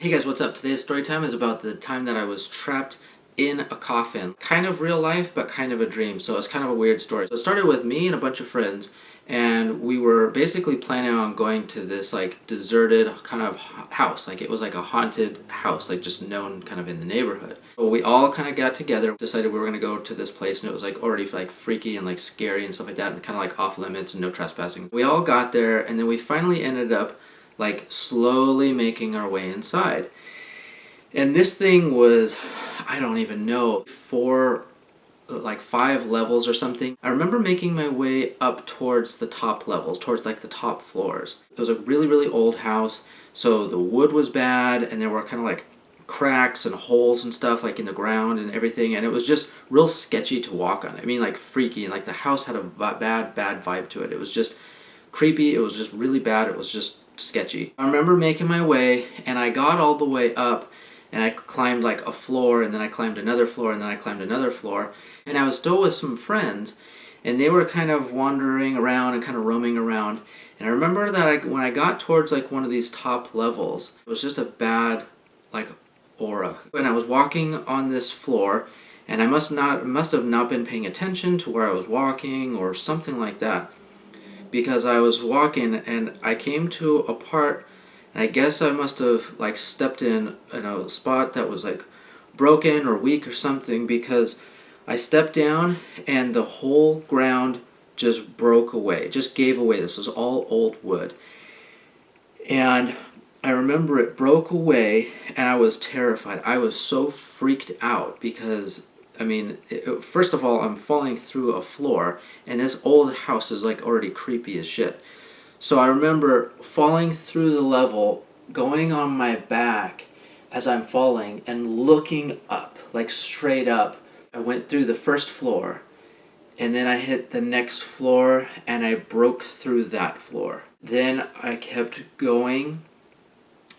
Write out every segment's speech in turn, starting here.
Hey guys, what's up? Today's story time is about the time that I was trapped in a coffin. Kind of real life, but kind of a dream. So it's kind of a weird story. So it started with me and a bunch of friends, and we were basically planning on going to this like deserted kind of house. Like it was like a haunted house, like just known kind of in the neighborhood. So we all kind of got together, decided we were going to go to this place, and it was like already like freaky and like scary and stuff like that, and kind of like off limits and no trespassing. We all got there, and then we finally ended up like slowly making our way inside. And this thing was, I don't even know, like 5 levels or something. I remember making my way up towards the top levels, towards like the top floors. It was a really, really old house, so the wood was bad, and there were kind of like cracks and holes and stuff like in the ground and everything, and it was just real sketchy to walk on. I mean, like freaky, and like the house had a bad vibe to it. It was just creepy. It was just really bad. It was just sketchy. I remember making my way, and I got all the way up, and I climbed like a floor, and then I climbed another floor, and then I climbed another floor, and I was still with some friends, and they were kind of wandering around and kind of roaming around. And I remember that when I got towards like one of these top levels, it was just a bad like aura. When I was walking on this floor, and I must have not been paying attention to where I was walking or something like that, because I was walking and I came to a part, and I guess I must have like stepped in a spot that was like broken or weak or something, because I stepped down and the whole ground just broke away, just gave away. This was all old wood. And I remember it broke away, and I was terrified. I was so freaked out because, I mean, first of all, I'm falling through a floor, and this old house is like already creepy as shit. So I remember falling through the level, going on my back as I'm falling, and looking up, like straight up. I went through the first floor, and then I hit the next floor, and I broke through that floor. Then I kept going,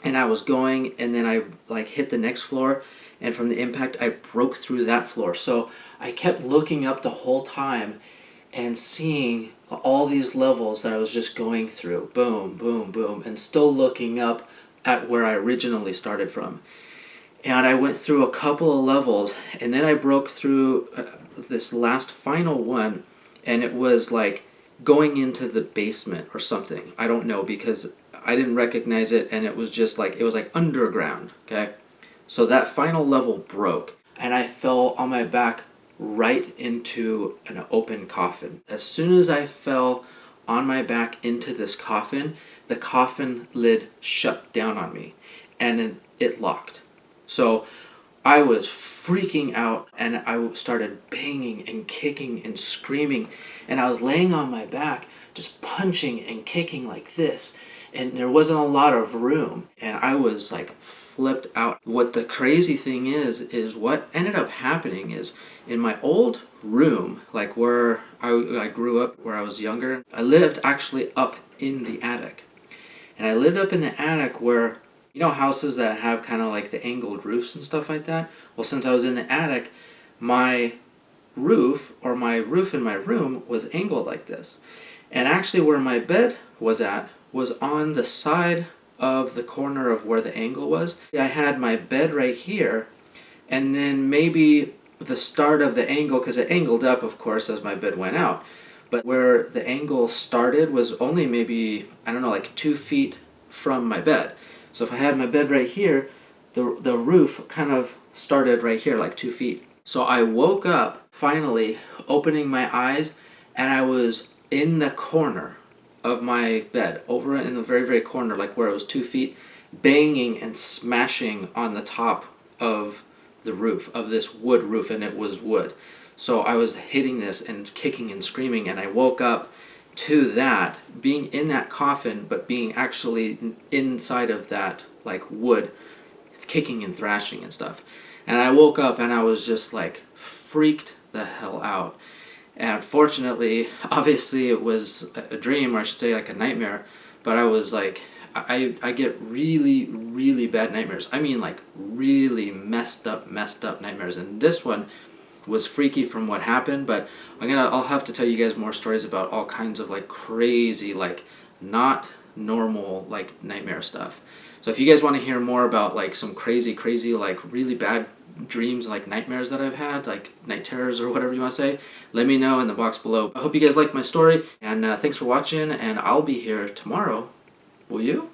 and I was going, and then I like hit the next floor, and from the impact I broke through that floor. So I kept looking up the whole time and seeing all these levels that I was just going through. Boom, boom, boom, and still looking up at where I originally started from. And I went through a couple of levels, and then I broke through this last final one, and it was like going into the basement or something. I don't know, because I didn't recognize it, and it was just like, it was like underground, okay? So that final level broke, and I fell on my back right into an open coffin. As soon as I fell on my back into this coffin, the coffin lid shut down on me, and it locked. So I was freaking out, and I started banging and kicking and screaming, and I was laying on my back just punching and kicking like this, and there wasn't a lot of room, and I was like flipped out. What the crazy thing is what ended up happening is, in my old room, like where I grew up, where I was younger, I lived actually up in the attic. And I lived up in the attic where, you know, houses that have kind of like the angled roofs and stuff like that? Well, since I was in the attic, my roof in my room was angled like this. And actually where my bed was at was on the side of the corner of where the angle was. I had my bed right here, and then maybe the start of the angle, because it angled up, of course, as my bed went out. But where the angle started was only maybe, I don't know, like 2 feet from my bed. So if I had my bed right here, the roof kind of started right here, like 2 feet. So I woke up, finally, opening my eyes, and I was in the corner of my bed, over in the very, very corner, like where it was 2 feet, banging and smashing on the top of the roof, of this wood roof, and it was wood. So I was hitting this and kicking and screaming, and I woke up to that, being in that coffin, but being actually inside of that like wood, kicking and thrashing and stuff. And I woke up, and I was just like freaked the hell out. And fortunately, obviously it was a dream, or I should say like a nightmare, but I was like, I get really, really bad nightmares. I mean like really messed up nightmares. And this one was freaky from what happened, but I'll have to tell you guys more stories about all kinds of like crazy, like not normal like nightmare stuff. So if you guys want to hear more about like some crazy, like really bad dreams, like nightmares that I've had, like night terrors or whatever you want to say, let me know in the box below. I hope you guys liked my story, and thanks for watching, and I'll be here tomorrow. Will you?